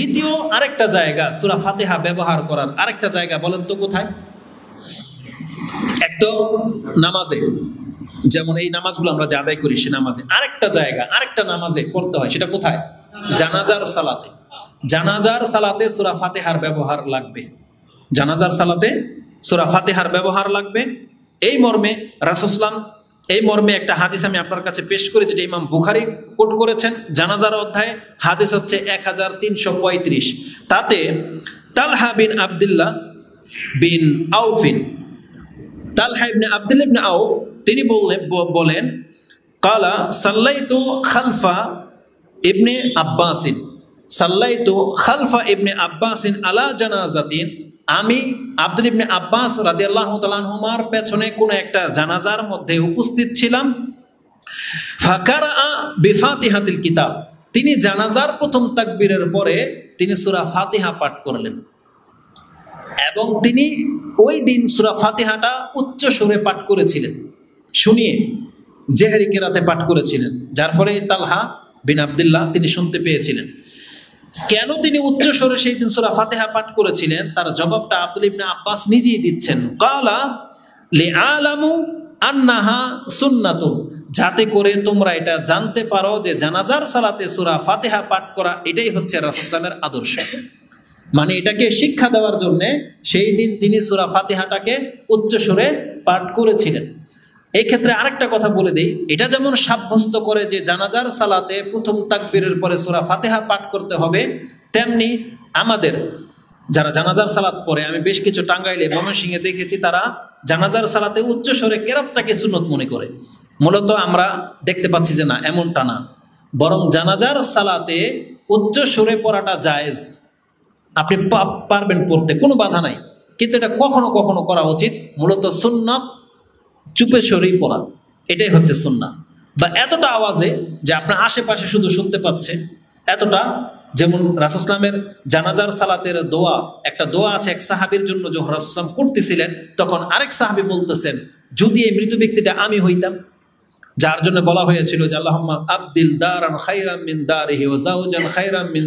দ্বিতীয় আরেকটা জায়গা সূরা ফাতিহা ব্যবহার করার আরেকটা জায়গা বলেন তো কোথায়? এক তো নামাজে, যেমন এই নামাজগুলো আমরা যে আদায় করি সে নামাজে। আরেকটা জায়গা আরেকটা নামাজে করতে হয়, সেটা কোথায়? জানাজার সালাতে। জানাজার সালাতে সূরা ফাতিহার ব্যবহার লাগবে। জানাজার সালাতে সূরা ফাতিহার ব্যবহার লাগবে। এই মর্মে রাসূল সাল্লাল্লাহু আলাইহি ওয়াসাল্লাম এই মর্মে একটা হাদিস আমি আপনার কাছে পেশ করি, যেটা ইমাম বুখারী কোট করেছেন। জানাজার অধ্যায়ে হাদিস হচ্ছে 1335। তাতে তালহা বিন আব্দুল্লাহ বিন আউফিন, তালহা ইবনে আব্দুল্লাহ ইবনে আউফ তিনি বলেন কালা সাল্লাইতু খালফা ইবনে আব্বাসিন, সাল্লাইতু খালফা ইবনে আব্বাসিন আলা জানাজাতিন, আমি আব্দুল ইবনে আব্বাস রাদিয়াল্লাহু তাআলা আনহুমার পেছনে কোন একটা জানাজার মধ্যে উপস্থিত ছিলাম। ফাকারা বিফাতিহাতিল কিতাব, তিনি জানাজার প্রথম তাকবীরের পরে তিনি সূরা ফাতিহা পাঠ করলেন এবং তিনি ওই দিন সূরা ফাতিহাটা উচ্চ সুরে পাঠ করেছিলেন, শুনিয়ে জেহরি কিরাতে পাঠ করেছিলেন, যার ফলে তালহা বিন আব্দুল্লাহ তিনি শুনতে পেয়েছিলেন। কেন তিনি উচ্চ স্বরে সেই দিন সূরা ফাতিহা পাঠ করেছিলেন তার জবাবটা আব্দুল ইবনে আব্বাস নিজেই দিচ্ছেন। কালা লিআলামু আন্নাহা সুন্নাতুন, যাতে করে তোমরা এটা জানতে পারো যে জানাজার সালাতে সূরা ফাতিহা পাঠ করা এটাই হচ্ছে রাসূল সাল্লাল্লাহু আলাইহি ওয়াসাল্লামের আদর্শ। মানে এটাকে শিক্ষা দেওয়ার জন্য সেই দিন তিনি সূরা ফাতিহাটাকে উচ্চ সুরে পাঠ করেছিলেন। এই ক্ষেত্রে আরেকটা কথা বলে দেই, এটা যেমন সাব্যস্ত করে যে জানাজার সালাতে প্রথম তাকবীরের পরে সূরা ফাতিহা পাঠ করতে হবে, তেমনি আমাদের যারা জানাজার সালাত পড়ে, আমি বেশ কিছু টাঙ্গাইলে ময়মনসিংহে দেখেছি তারা জানাজার সালাতে উচ্চ স্বরে কেরাতটাকে সুন্নত মনে করে। মূলত আমরা দেখতে পাচ্ছি যে না, এমনটা না, বরং জানাজার সালাতে উচ্চ স্বরে পড়াটা জায়েজ, আপনি পারবেন পড়তে, কোনো বাধা নাই, কিন্তু এটা কখনো কখনো করা উচিত। মূলত সুন্নাত চুপে সরেই পড়া, এটাই হচ্ছে সুন্নাহ। বা এতটা আওয়াজে যে আপনার আশেপাশে শুধু শুনতে পাচ্ছে, এতটা, যেমন রাসূল সাল্লাল্লাহু আলাইহি ওয়াসাল্লামের জানাজার সালাতের দোয়া, একটা দোয়া আছে এক সাহাবীর জন্য, যখন রাসূল সাল্লাল্লাহু আলাইহি ওয়াসাল্লাম করতেছিলেন তখন আরেক সাহাবী বলতেছেন, যদি এই মৃত ব্যক্তিটা আমি হইতাম, যার জন্য বলা হয়েছিল যে আল্লাহুম্মা আবদিল দারান খায়রাম মিন দারিহি ওয়া যাওজান খায়রাম মিন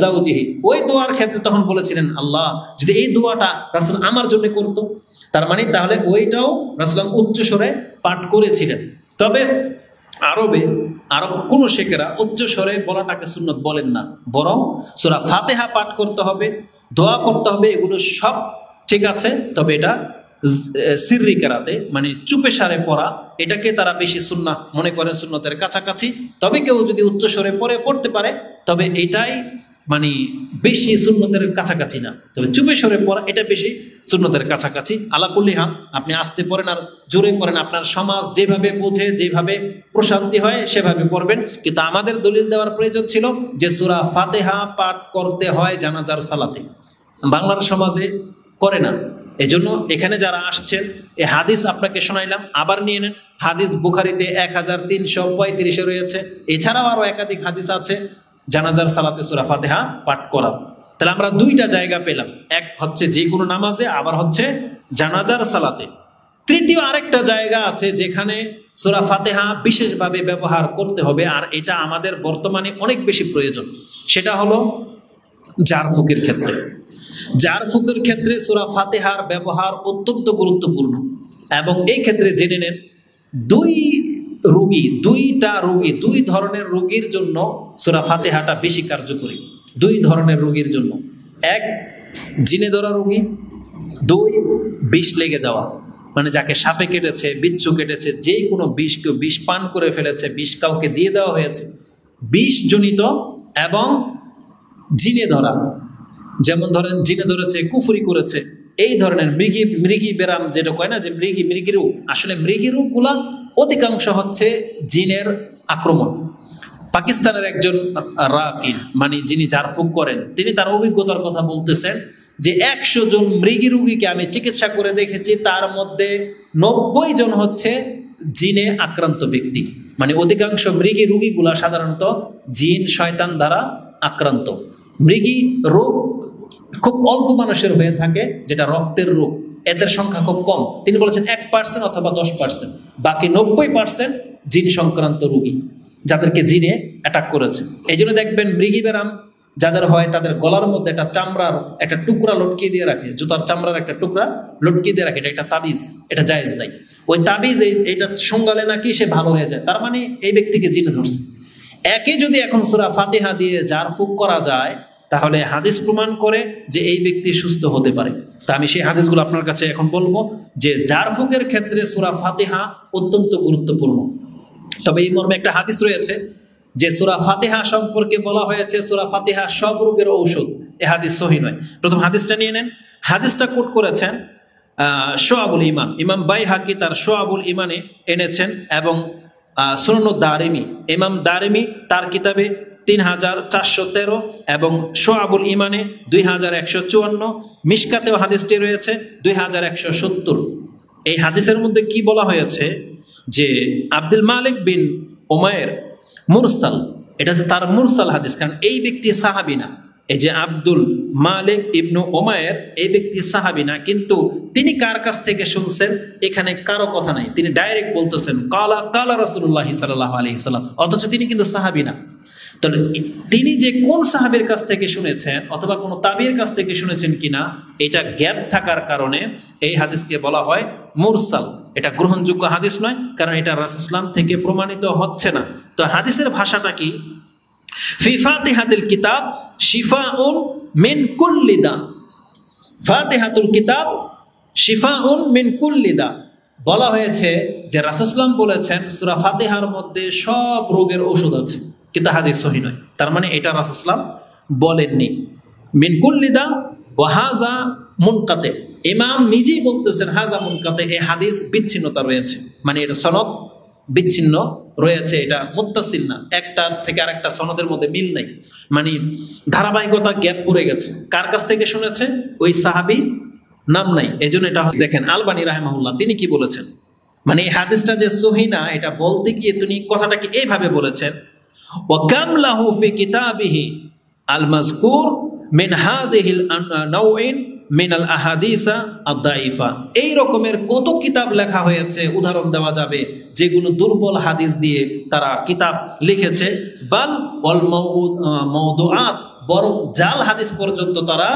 যাওজিহি, ওই দোয়ার ক্ষেত্রে তখন বলেছিলেন আল্লাহ যদি এই দোয়াটা রাসূল আমার জন্য করতো, তার মানে তাহলে ওইটাও রাসূল উচ্চ স্বরে পাঠ করেছিলেন। তবে আরব কোন শেখেরা উচ্চ স্বরে বলাটাকে সুন্নত বলেন না, বরং সূরা ফাতিহা পাঠ করতে হবে, দোয়া করতে হবে, এগুলো সব ঠিক আছে। তবে এটা সিররি কেরাতে মানে চুপে সারে পড়া, এটাকে তারা বেশি সুন্নাহ মনে করে, সুন্নতের কাছাকাছি। তবে কেউ যদি উচ্চ স্বরে পড়তে পারে, তবে এটাই মানে বেশি সুন্নতের কাছাকাছি না, তবে চুপে স্বরে পড়া এটা বেশি সুন্নতের কাছাকাছি। আলা কুল্লি হাল, আপনি আস্তে পড়েন আর জোরে পড়েন, আপনার সমাজ যেভাবে বোঝে, যেভাবে প্রশান্তি হয় সেভাবে পড়বেন। কিন্তু আমাদের দলিল দেওয়ার প্রয়োজন ছিল যে সূরা ফাতিহা পাঠ করতে হয় জানাজার সালাতে, বাংলার সমাজে করে না। এজন্য এখানে যারা আসছেন এই হাদিস আপনাকে শোনাইলাম, আবার নিয়ে নেন। হাদিস বুখারীতে 1335 রয়েছে, এছাড়াও আরো একাধিক হাদিস আছে জানাজার সালাতে সূরা ফাতিহা পাঠ করা। তাহলে আমরা দুইটা জায়গা পেলাম, এক হচ্ছে যে কোনো নামাজে, আবার হচ্ছে জানাজার সালাতে। তৃতীয় আরেকটা জায়গা আছে যেখানে সূরা ফাতিহা বিশেষভাবে ব্যবহার করতে হবে, আর এটা আমাদের বর্তমানে অনেক বেশি প্রয়োজন। সেটা হলো জারফুকের ক্ষেত্রে। জারফুকের ক্ষেত্রে সূরা ফাতিহার ব্যবহার অত্যন্ত গুরুত্বপূর্ণ, এবং এই ক্ষেত্রে জেনে নেন দুই ধরনের রোগীর জন্য সূরা ফাতিহাটা বেশি কার্যকরী। দুই ধরনের রোগীর জন্য, এক জিনে ধরা রোগী, দুই বিষ লেগে যাওয়া, মানে যাকে সাপে কেটেছে, বিচ্ছু কেটেছে, যে কোনো বিষ, কেউ বিষ পান করে ফেলেছে, বিষ কাউকে দিয়ে দেওয়া হয়েছে, বিষ জনিত এবং জিনে ধরা, যেমন ধরেন জিনে ধরেছে, কুফরি করেছে, এই ধরনের মৃগী ব্যারাম যেটা কয় না যে মৃগী রোগ, আসলে মৃগী রোগগুলা অধিকাংশ হচ্ছে জিনের আক্রমণ। পাকিস্তানের একজন রাকিন মানে যিনি জারফুক করেন, তিনি তার অভিজ্ঞতার কথা বলতেছেন যে 100 জন মৃগী রোগীকে আমি চিকিৎসা করে দেখেছি, তার মধ্যে 90 জন হচ্ছে জিনে আক্রান্ত ব্যক্তি। মানে অধিকাংশ মৃগী রোগীগুলা সাধারণত জিন শয়তান দ্বারা আক্রান্ত। মৃগী রোগ খুব অল্প মানুষের হয়ে থাকে, যেটা রক্তের রোগ, এদের সংখ্যা খুব কম। তিনি বলেছেন 1% অথবা 10%, বাকি 90% জিন সংক্রান্ত রোগী যাদেরকে জিনে অ্যাটাক করেছে। এই জন্য দেখবেন মৃগী ব্যারাম যাদের হয় তাদের গলার মধ্যে একটা চামড়ার একটা টুকরা লটকিয়ে দিয়ে রাখে, জুতার চামড়ার একটা টুকরা লটকিয়ে দিয়ে রাখে, এটা একটা তাবিজ, এটা জায়েজ নাই। ওই তাবিজ এইটা সঙ্গালে নাকি সে ভালো হয়ে যায়, তার মানে এই ব্যক্তিকে জিনে ধরছে। একে যদি এখন সূরা ফাতিহা দিয়ে ঝাড়ফুঁক করা যায়, তাহলে হাদিস প্রমাণ করে যে এই ব্যক্তি সুস্থ হতে পারে। তা আমি সেই হাদিসগুলো আপনার কাছে এখন বলবো যে ঝাড়ফুঁকের ক্ষেত্রে সূরা ফাতিহা অত্যন্ত গুরুত্বপূর্ণ। তবে এই মর্মে একটা হাদিস রয়েছে যে সূরা ফাতিহা সম্পর্কে বলা হয়েছে সূরা ফাতিহা সব রোগের ঔষধ। এ হাদিস সহিহ নয়। প্রথম হাদিসটা নিয়ে নেন। হাদিসটা কোট করেছেন শুআবুল ঈমান, ইমাম বাইহাকি তার শুআবুল ঈমানে এনেছেন, এবং সুনানুদ দারিমি, ইমাম দারিমি তার কিতাবে 3413 এবং শুআবুল ঈমানে 2154, মিশকাতেও হাদিসটি রয়েছে 2170। এই হাদিসের মধ্যে কি বলা হয়েছে যে আব্দুল মালিক বিন উমায়ের মুরসাল, এটা তার মুরসাল হাদিস, কারণ এই ব্যক্তি সাহাবী না। এই যে আব্দুল মালিক ইবনু উমায়ের, এই ব্যক্তি সাহাবী না, কিন্তু তিনি কার কাছ থেকে শুনছেন এখানে কারো কথা নাই, তিনি ডাইরেক্ট বলতেছেন কালা কালা রাসূলুল্লাহ সাল্লাল্লাহু আলাইহি সাল্লাম, অথচ তিনি কিন্তু সাহাবী না। তাহলে তিনি যে কোন সাহাবীর কাছ থেকে শুনেছেন অথবা কোন তাবির কাছ থেকে শুনেছেন কিনা এটা গ্যাপ থাকার কারণে এই হাদিসকে বলা হয় মুরসাল। এটা গ্রহণযোগ্য হাদিস নয়, কারণ এটা রাসূলুল্লাহ থেকে প্রমাণিত হচ্ছে না। তো হাদিসের ভাষাটা কি? ফি ফাতিহাতিল কিতাব শিফাউন মিন কুল্লি দা। ফাতিহাতুল কিতাব শিফাউন মিন কুল্লি দা। বলা হয়েছে যে রাসূলুল্লাহ বলেছেন সূরা ফাতিহার মধ্যে সব রোগের ঔষধ আছে, কিন্তু হাদিস সহিহ নয়। তার মানে এটা রাসূলুল্লাহ বলেননি। মিন কুল্লি দা ওয়া হাযা মুনকাতে, ইমাম নিজেই বলতেছেন হাযা মুনকাতে, এই হাদিস বিচ্ছিন্নতা রয়েছে, মানে এটা সনদ বিচ্ছিন্ন রয়েছে, এটা মুত্তাসিল না, একটার থেকে আরেকটা সনদের মধ্যে মিল নেই, মানে ধারাবাহিকতা গ্যাপ পড়ে গেছে। কার কাছ থেকে শুনেছে ওই সাহাবী নাম নাই, এজন্য এটা দেখেন আলবানী রাহিমাহুল্লাহ তিনি কি বলেছেন, মানে এই হাদিসটা যে সহিহ না এটা বলতে গিয়ে তিনি কথাটাকে এইভাবে বলেছেন, ওয়া কাম লাহু ফি কিতাবিহি আল মাযকুর মিন হাযিহিল নাওইন মিনাল আহাদিসা আদ-দাইফা। এই রকমের কত কিতাব লেখা হয়েছে, উদাহরণ দেওয়া যাবে, যেগুলো দুর্বল হাদিস দিয়ে তারা কিতাব লিখেছে। বাল ওয়াল মাওদুআত, বরং জাল হাদিস পর্যন্ত তারা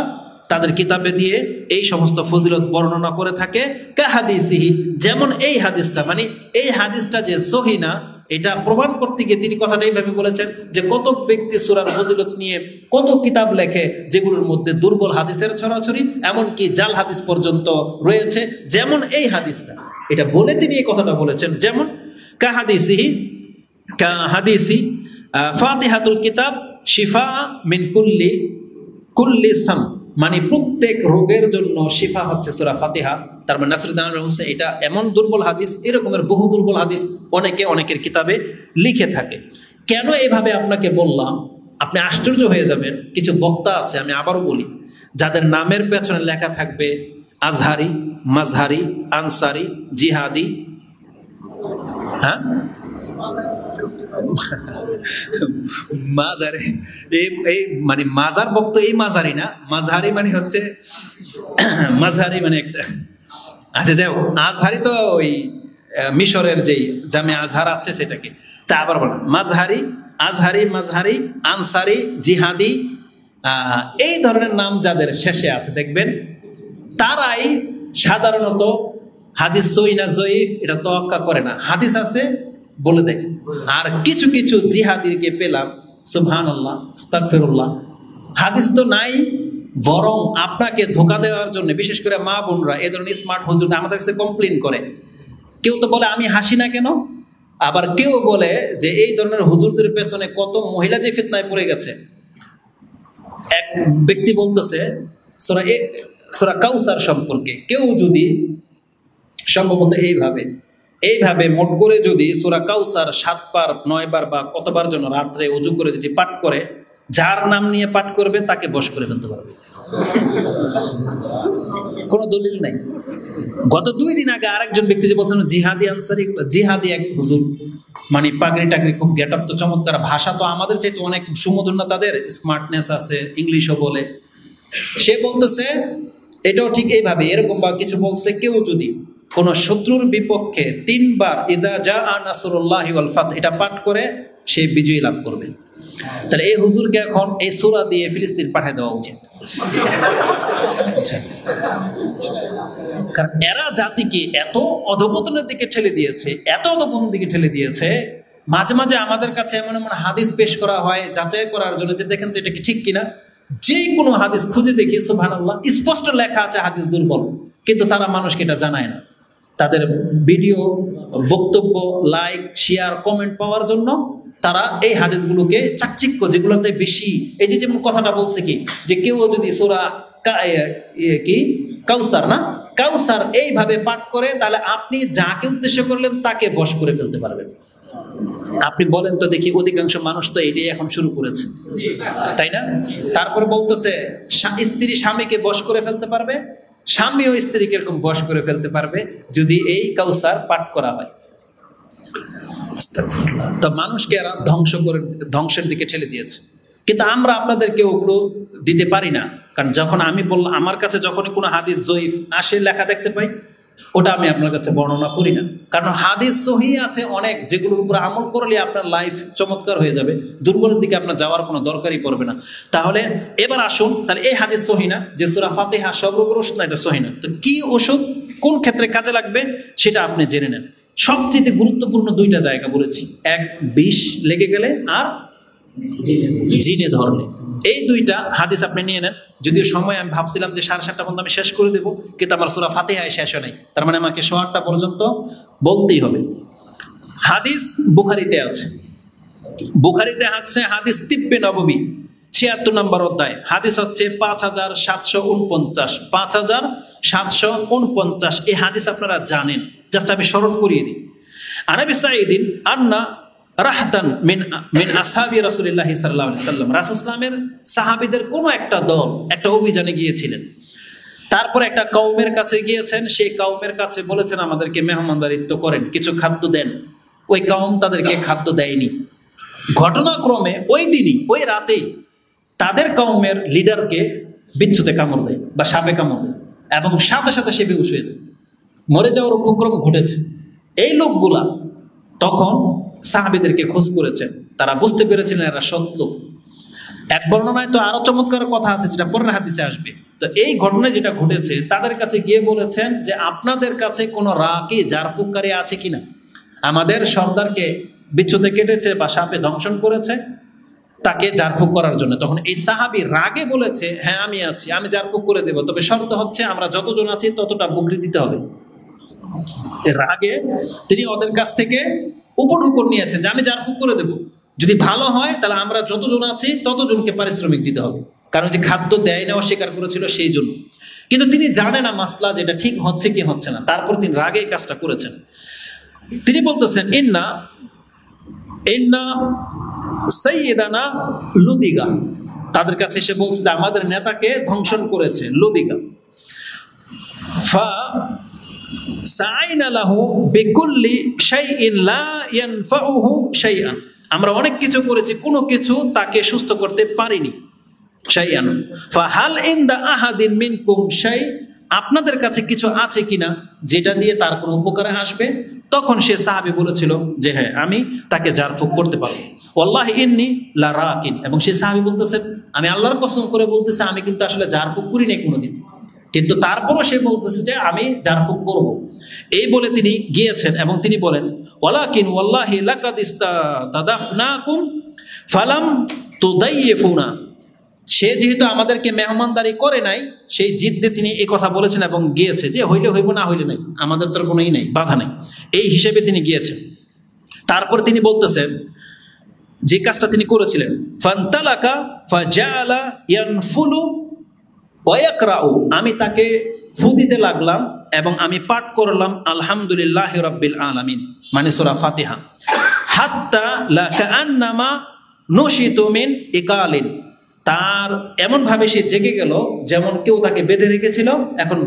তাদের কিতাবে দিয়ে এই সমস্ত ফজিলত বর্ণনা করে থাকে। কা হাদিসিহি, যেমন এই হাদিসটা, মানে এই হাদিসটা যে সহিহ না এটা প্রমাণ করতে গিয়ে তিনি কথাটা এইভাবে বলেছেন যে কত ব্যক্তি সূরার ফজিলত নিয়ে কত কিতাব লেখে, যেগুলোর মধ্যে দুর্বল হাদিসের ছড়াছড়ি, এমনকি জাল হাদিস পর্যন্ত রয়েছে, যেমন এই হাদিসটা। এটা বলে তিনি এই কথাটা বলেছেন, যেমন কা হাদিসি ফাতিহাতুল কিতাব শিফা মিন কুল্লি সাম, মানে প্রত্যেক রোগের জন্য শিফা হচ্ছে সূরা ফাতিহা। তার মানে নাসিরুদ্দিন হোসেন এটা এমন দুর্বল হাদিস, এরকমের বহু দুর্বল হাদিস অনেকের কিতাবে লিখে থাকে। কেন এইভাবে আপনাকে বললাম, আপনি আশ্চর্য হয়ে যাবেন। কিছু বক্তা আছে, আমি আবারও বলি, যাদের নামের পেছনে লেখা থাকবে আজহারি, মাজহারি, আনসারি, জিহাদি, হ্যাঁ মাজারে, এই মানে মাজার বক্ত, এই মাজারি না, মাজহারি মানে হচ্ছে মাজহারি মানে একটা, আচ্ছা যাই হোক, আজহারি তো ওই মিশরের যেই জামে আজহার আছে সেটাকে, তা আবার বলা মাজহারি, আজহারি, মাজহারি, আনসারি, জিহাদি, এই ধরনের নাম যাদের শেষে আছে দেখবেন তারাই সাধারণত হাদিস সহিহ না জয়ীফ এটা তোয়াক্কা করে না, হাদিস আছে বলে দেয়। আর কিছু কিছু জিহাদিকে পেলাম, সুবহানাল্লাহ, আস্তাগফিরুল্লাহ, হাদিস তো নাই, বরং আপনাকে ধোঁকা দেওয়ার জন্য, বিশেষ করে মা বোনরা এই ধরনের স্মার্ট হুজুর আমাদের কাছে কমপ্লেন করে। কেউ তো বলে আমি হাসি না কেন, আবার কেউ বলে যে এই ধরনের হুজুরদের পেছনে কত মহিলা যে ফিতনায় পড়ে গেছে। এক ব্যক্তি বলতেছে সূরা কাউসার সম্পর্কে, কেউ যদি সম্ভবত এইভাবে মোট করে যদি সূরা কাউসার 7 বার 9 বার বা কতবার জন্য রাত্রে ওযু করে যদি পাঠ করে, যার নাম নিয়ে পাঠ করবে তাকে বশ করে ফেলতে পারবে। কোনো দলিল নাই। গত 2 দিন আগে আরেকজন ব্যক্তি যে বলছেন জিহাদি আনসারি, জিহাদি এক হুজুর, মানে পাগড়ি টাগড়ি, খুব গেট আপ তো চমৎকার, ভাষা তো আমাদের চাইতে অনেক সুমধুর না, তাদের স্মার্টনেস আছে, ইংলিশও বলে। সে বলতেছে এটাও ঠিক এইভাবে, এরকম বা কিছু বলছে, কেউ যদি কোন শত্রুর বিপক্ষে 3 বার ইযা জাআ নাসরুল্লাহি ওয়াল ফাত এটা পাঠ করে সে বিজয় লাভ করবে। তাহলে এই হুজুরকে এখন এই সূরা দিয়ে ফিলিস্তিন পাঠিয়ে দেওয়া উচিত। কারণ এরা জাতিকে এত অধপতনের দিকে ঠেলে দিয়েছে, এত অধপতনের দিকে ঠেলে দিয়েছে, মাঝে মাঝে আমাদের কাছে এমন এমন হাদিস পেশ করা হয় যাচাই করার জন্য যে দেখেন তো এটা কি ঠিক কিনা। যে কোনো হাদিস খুঁজে দেখি সুবহানাল্লাহ স্পষ্ট লেখা আছে হাদিস দুর্বল, কিন্তু তারা মানুষকে এটা জানায় না। তাদের ভিডিও, বক্তব্য, লাইক, শেয়ার, কমেন্ট পাওয়ার জন্য তারা এই হাদিসগুলোকে চাকচিক্য, যেগুলোতে বেশি, এই যে যেমন কথাটা বলছে কি যে কেউ যদি সূরা কাউসার না কাউসার এইভাবে পাঠ করে, তাহলে আপনি যাকে উদ্দেশ্য করলেন তাকে বশ করে ফেলতে পারবেন। আপনি বলেন তো দেখি, অধিকাংশ মানুষ তো এটাই এখন শুরু করেছে, তাই না? তারপর বলতেছে স্ত্রী স্বামীকে বশ করে ফেলতে পারবে, স্বামীও স্ত্রীকে এরকম বশ করে ফেলতে পারবে যদি এই কাউসার পাঠ করা হয়। তো মানুষকে এরা ধ্বংসের দিকে ঠেলে দিয়েছে। কিন্তু আমরা আপনাদেরকে ওগুলো দিতে পারি না, কারণ যখন আমি বললাম আমার কাছে যখনই কোনো হাদিস জয়ীফ আসে লেখা দেখতে পাই, ওটা আমি আপনার কাছে বর্ণনা করি না। কারণ হাদিস সহিহ আছে অনেক, যেগুলোর উপর আমল করলে আপনার লাইফ চমৎকার হয়ে যাবে, দুর্বলের দিকে আপনার যাওয়ার কোনো দরকারই পড়বে না। তাহলে এবার আসুন, তাহলে এই হাদিস সহিহ না যে সূরা ফাতিহা সব রোগের ওষুধ না, এটা সহিহ না। তো কি ওষুধ কোন ক্ষেত্রে কাজে লাগবে সেটা আপনি জেনে নেন। সবচেয়ে গুরুত্বপূর্ণ দুইটা জায়গা বলেছি, এক বিষ লেগে গেলে আর জিনে ধরলে, এই দুইটা হাদিস আপনি নিয়ে নেন। যদিও সময় আমি ভাবছিলাম যে 7:30 পর্যন্ত আমি শেষ করে দেবো, কিন্তু আমার সূরা ফাতিহায় শেষ হয় নাই, তার মানে আমাকে 8:15 পর্যন্ত বলতেই হবে। হাদিস বুখারীতে আছে, বুখারীতে আছে হাদিস তিব্বে নববী 76 নম্বর অধ্যায়, হাদিস হচ্ছে 5749, 5749। এই হাদিস আপনারা জানেন, জাস্ট আমি স্মরণ করিয়ে দিই। আনাবি সাঈদিন আন্না রাহতান মিন আসহাবি রাসূলিল্লাহি সাল্লাল্লাহু আলাইহি সাল্লাম, রাসূল সাল্লামের সাহাবীদের কোন একটা দল একটা অভিযানে গিয়েছিলেন। তারপর একটা কওমের কাছে গিয়েছেন, সেই কওমের কাছে বলেছেন আমাদেরকে মেহমানদারিত্ব করেন, কিছু খাদ্য দেন। ওই কওম তাদেরকে খাদ্য দেয়নি। ঘটনাক্রমে ওই দিনই, ওই রাতেই তাদের কওমের লিডারকে বিচ্ছুতে কামড় দেয় বা সাপে কামড় দেয়, এবং সাথে সাথে সে বেহুশ হয়ে যায়, মরে যাওয়ার উপক্রম ঘটেছে। এই লোকগুলা তখন সাহাবীদেরকে খোঁজ করেছেন, তারা বুঝতে পেরেছিলেন এরা সৎ লোক। এক বর্ণনায় তো আরো চমৎকার কথা আছে যেটা পরের হাদিসে আসবে। তো এই ঘটনায় যেটা ঘটেছে, তাদের কাছে গিয়ে বলেছেন যে আপনাদের কাছে কোনো রাকি জারফুককারী আছে কিনা, আমাদের সর্দারকে বিচ্ছুতে কেটেছে বা সাপে দংশন করেছে, তাকে জারফুক করার জন্য। তখন এই সাহাবী রাগে বলেছে হ্যাঁ আমি আছি, আমি জারফুক করে দেব, তবে শর্ত হচ্ছে আমরা যতজন আছি ততটা বকরি দিতে হবে। রাগে তিনি ওদের কাছ থেকে উপর নিয়েছেন যে আমি জারফুক করে দেব, যদি ভালো হয় তাহলে আমরা যতজন আছি ততজনকে পারিশ্রমিক দিতে হবে, কারণ যে খাদ্য দেয় না অস্বীকার করেছিল সেই জন্য। কিন্তু তিনি জানে না মাসলা যেটা ঠিক হচ্ছে কি হচ্ছে না, তারপর তিনি রাগে এই কাজটা করেছেন। তিনি বলতেছেন ইন্না ইন্না সাইয়্যিদানা লুদিগা, তাদের কাছে এসে বলছে যে আমাদের নেতাকে ধ্বংসন করেছে লুদিগা। ফা সাইনা লাহু বিকুল্লি শাইইন লা ইয়ানফাউহু শাইআন, আমরা অনেক কিছু করেছি, কোনো কিছু তাকে সুস্থ করতে পারিনি। শাইআন ফাহাল ইনদা আহাদিন মিনকুম শাই, আপনাদের কাছে কিছু আছে কিনা যেটা দিয়ে তার কোনো উপকারে আসবে? তখন সে সাহাবী বলেছিল যে হ্যাঁ আমি তাকে জারফুক করতে পারবো। ওয়াল্লাহি ইন্নী লা রাকিন, এবং সে সাহাবী বলতেছেন আমি আল্লাহর কসম করে বলতেছি আমি কিন্তু আসলে জারফুক করি নাই কোনোদিন, কিন্তু তারপরও সে বলতেছে যে আমি জারফুক করব। এই বলে তিনি গিয়েছেন এবং তিনি বলেন ওয়ালাকিন ওয়াল্লাহি লাকাদ ইস্তাদাফনাকুম ফালাম তুদাইয়িফুনা, সে যেহেতু আমাদেরকে মেহমানদারি করে নাই সেই জিদ্দে তিনি এই কথা বলেছেন এবং গিয়েছে যে হইলে হইব না হইলে নাই, আমাদের তোর কোনোই নাই, বাধা নাই, এই হিসেবে তিনি গিয়েছেন। তারপর তিনি বলতেছেন যে কাজটা তিনি করেছিলেন, ফান্তালাকা ফাজালা ইয়ানফুলু ওয়ায়াকরাউ, আমি তাকে ফু দিতে লাগলাম এবং আমি পাঠ করলাম আলহামদুলিল্লাহি রাব্বিল আলামিন, মানে সূরা ফাতিহা। হাত্তা লা কাআন্নামা নুশিতু মিন ইকালিন, তার এমন ভাবে সে জেগে গেল যেমন কেউ তাকে বেঁধে রেখেছিল, এখন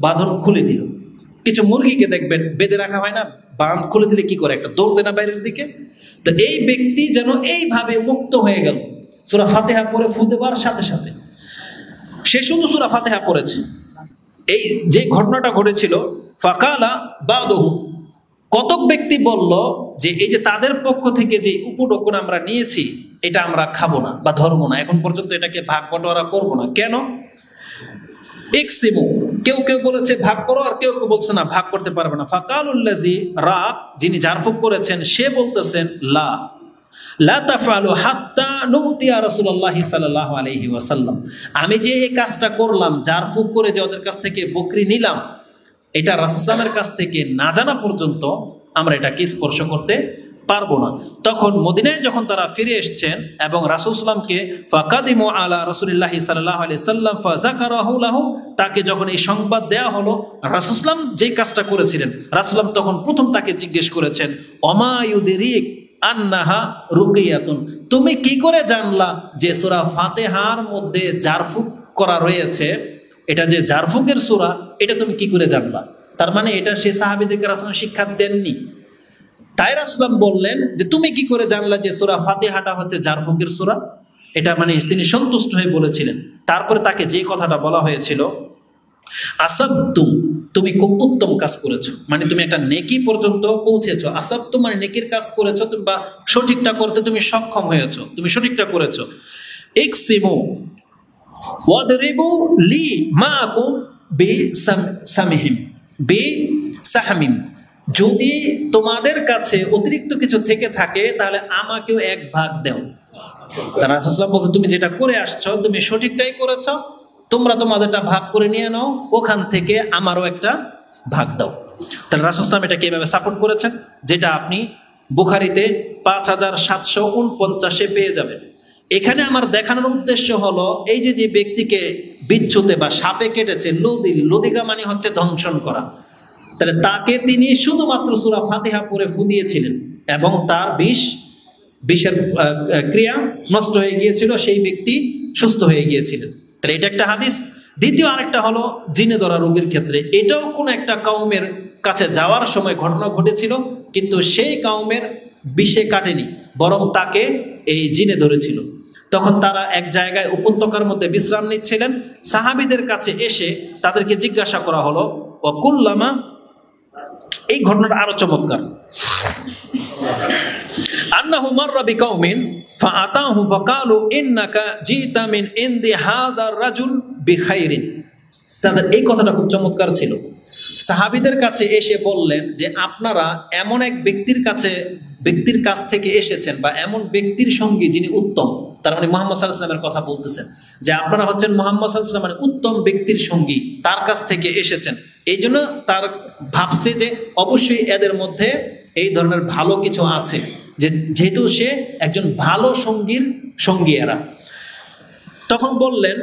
বাঁধন খুলে দিল। কিছু মুরগিকে দেখবেন বেঁধে রাখা হয় না, বাঁধ খুলে দিলে কি করে, একটা দৌড় দেয় না বাইরের দিকে। তো এই ব্যক্তি যেন এইভাবে মুক্ত হয়ে গেল সূরা ফাতিহা পড়ে ফু দেবার সাথে সাথে। সে শুধু সূরা ফাতিহা পড়েছে। এই যে ঘটনাটা ঘটেছিল, ফাকালা বাদহু, কতক ব্যক্তি বলল যে এই যে তাদের পক্ষ থেকে যে উপঢৌকন আমরা নিয়েছি এটা আমরা খাবো না বা ধরবো না, এখন পর্যন্ত এটাকে ভাগ বটোয়ারা করবো না। কেন? ইকসিমু, কেউ কেউ বলেছে ভাগ করো, আর কেউ কেউ বলছে না ভাগ করতে পারবে না। ফাকালুল্লাযী রাক, যিনি ঝাড়ফুঁক করেছেন, সে বলতেছেন লা লা তাফআলু হাত্তা নুতিয়া রাসূলুল্লাহি সাল্লাল্লাহু আলাইহি ওয়াসাল্লাম, আমি যে এই কাজটা করলাম, ঝাড়ফুঁক করে যে ওদের কাছ থেকে বকরি নিলাম, এটা রাসূল সাল্লাল্লাহু আলাইহি ওয়াসাল্লামের কাছ থেকে না জানা পর্যন্ত আমরা এটাকে স্পর্শ করতে পারবো না। তখন মদিনায় যখন তারা ফিরে এসেছেন এবং রাসূল সাল্লামকে ফাকাদিমু আলা রাসূলিল্লাহি সাল্লাল্লাহু আলাইহি সাল্লাম ফাযাকারাহু লাহু, তাকে যখন এই সংবাদ দেয়া হলো রাসূল সাল্লাম যে কাজটা করেছিলেন, রাসূল সাল্লাম তখন প্রথম তাকে জিজ্ঞেস করেছেন ওমা ইউদরিক আন্নাহা রুকিয়াতুন, তুমি কি করে জানলা যে সূরা ফাতিহার মধ্যে ঝাড়ফুঁক করা রয়েছে, এটা যে ঝাড়ফুঁকের সূরা, এটা তুমি কি করে জানলা? তার মানে এটা সে সাহাবীদেরকে রাসূল শিক্ষা দেননি। তাই রাসূল বললেন যে তুমি কি করে জানলা যে সূরা ফাতিহাটা হচ্ছে ঝাড়ফুঁকের সূরা? এটা মানে তিনি সন্তুষ্ট হয়ে বলেছিলেন। তারপরে তাকে যে কথাটা বলা হয়েছিল, আসাবতুম, তুমি খুব উত্তম কাজ করেছো, মানে তুমি একটা নেকি পর্যন্ত পৌঁছেছো। আসাবতুম মানে নেকির কাজ করেছো তুমি, বা সঠিকটা করতে তুমি সক্ষম হয়েছো, তুমি সঠিকটা করেছো। ইকসিমু ওয়াদরিবু লি মাআকুম বিসামিহিম বিসাহামিম, যদি তোমাদের কাছে অতিরিক্ত কিছু থেকে থাকে তাহলে আমাকেও এক ভাগ দাও। তারা রাসূল সাল্লাল্লাহু আলাইহি ওয়াসাল্লাম বলছে তুমি যেটা করে আসছো তুমি সঠিকটাই করেছো, তোমরা তোমাদেরটা ভাগ করে নিয়ে নাও, ওখান থেকে আমারও একটা ভাগ দাও। তাহলে রাসূল সাল্লাল্লাহু আলাইহি ওয়াসাল্লাম এটাকে এভাবে সাপোর্ট করেছেন, যেটা আপনি বুখারীতে 5749 পেয়ে যাবেন। এখানে আমার দেখানোর উদ্দেশ্য হলো এই যে যে ব্যক্তিকে বিচ্ছুতে বা সাপে কেটেছে, লদিগা মানে হচ্ছে দংশন করা, তাহলে তাকে তিনি শুধুমাত্র সূরা ফাতিহা পড়ে ফু দিয়েছিলেন এবং তার বিষের ক্রিয়া নষ্ট হয়ে গিয়েছিল, সেই ব্যক্তি সুস্থ হয়ে গিয়েছিলেন। তাহলে এটা একটা হাদিস। দ্বিতীয় আরেকটা হলো জিনে ধরা রোগীর ক্ষেত্রে, এটাও কোন একটা কওমের কাছে যাওয়ার সময় ঘটনা ঘটেছিল, কিন্তু সেই কওমের বিষে কাটেনি, বরং তাকে এই জিনে ধরেছিল। তখন তারা এক জায়গায় উপত্যকার মধ্যে বিশ্রাম নিচ্ছিলেন, সাহাবীদের কাছে এসে তাদেরকে জিজ্ঞাসা করা হলো ওয়াকুল্লামা, এই ঘটনাটা আরো চমৎকার, আন্নাহু মাররা বিকাউমিন ফাআতাহু ফাকালু ইন্নাকা জিতা মিন ইনদি হাযার রাজুল বিখাইরিন। তাদের এই কথাটা খুব চমৎকার ছিল। সাহাবীদের কাছে এসে বললেন যে আপনারা এমন এক ব্যক্তির কাছ থেকে এসেছেন, বা এমন ব্যক্তির সঙ্গী যিনি উত্তম, তার মানে মুহাম্মদ সাল্লাল্লাহু আলাইহি ওয়াসাল্লামের কথা বলতেছেন, যে আপনারা হচ্ছেন মুহাম্মদ সাল্লাল্লাহু আলাইহি ওয়াসাল্লাম মানে উত্তম ব্যক্তির সঙ্গী, তার কাছ থেকে এসেছেন। এই জন্য তার ভাবছে যে অবশ্যই এদের মধ্যে এই ধরনের ভালো কিছু আছে, যেহেতু সে একজন ভালো সঙ্গী এরা। তখন বললেন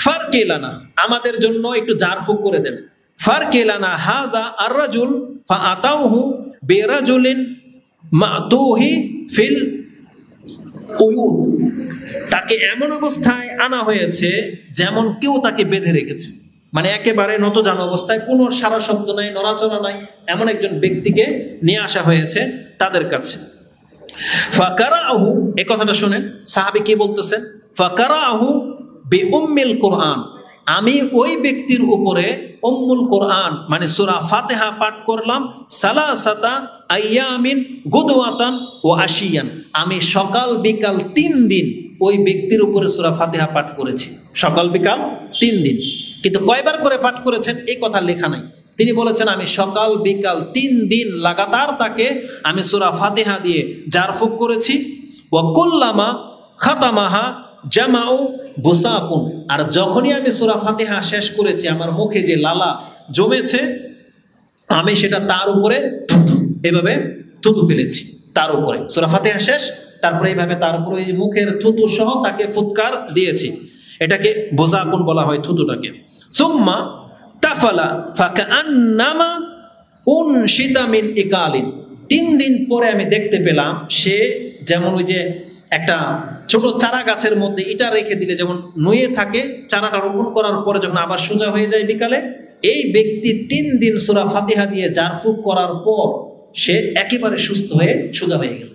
ফারকিলানা, আমাদের জন্য একটু ঝাড়ফুঁক করে দেন। ফারকিলানা হাযা আর রাজুল ফাআতাউহু বিরাজুলিন মাতুহি ফিল কুয়ুদ, তাকে এমন অবস্থায় আনা হয়েছে যেমন কেউ তাকে বেঁধে রেখেছে, মানে একেবারে নতজান অবস্থায়, কোনো সারা শব্দ নাই, নড়াচড়া নাই, এমন একজন ব্যক্তিকে নিয়ে আসা হয়েছে তাদের কাছে। ফাকারাহু, এই কথাটা শুনেন সাহাবী কি বলতেছেন, ফাকারাহু বিউম্মিল কোরআন, আমি ওই ব্যক্তির উপরে উম্মুল কোরআন মানে সূরা ফাতিহা পাঠ করলাম, সালাসাতা আইয়ামিন গুদওয়াতান ওয়া আশিয়ান, আমি সকাল বিকাল 3 দিন ওই ব্যক্তির উপরে সূরা ফাতিহা পাঠ করেছি, সকাল বিকাল 3 দিন। কিন্তু কয়বার করে পাঠ করেছেন এই কথা লেখা নাই। তিনি বলেছেন আমি সকাল বিকাল 3 দিন লাগাতার তাকে আমি সূরা ফাতিহা দিয়ে ঝাড়ফুঁক করেছি। ওয়া কুল্লামা খাতামাহা জামাউ বুসাকুন, আর যখনই আমি সূরা ফাতিহা শেষ করেছি আমার মুখে যে লালা জমেছে আমি সেটা তার উপরে এভাবে থুতু ফেলেছি, তার উপরে সূরা ফাতিহা শেষ, তারপরে এইভাবে তার উপরে ওই মুখের থুতু সহ তাকে ফুৎকার দিয়েছি, এটাকে বুসাকুন বলা হয় থুতুটাকে। সুম্মা তাফালা ফাকান্নামা উনশিতা মিন ইকালিন, 3 দিন পরে আমি দেখতে পেলাম সে যেমন ওই যে একটা ছোট চারা গাছের মধ্যে ইটা রেখে দিলে যেমন নুয়ে থাকে, চারাটা রোপণ করার পরে যখন আবার সোজা হয়ে যায় বিকালে, এই ব্যক্তি 3 দিন সূরা ফাতিহা দিয়ে ঝাড়ফুঁক করার পর সে একেবারে সুস্থ হয়ে সোজা হয়ে গেল।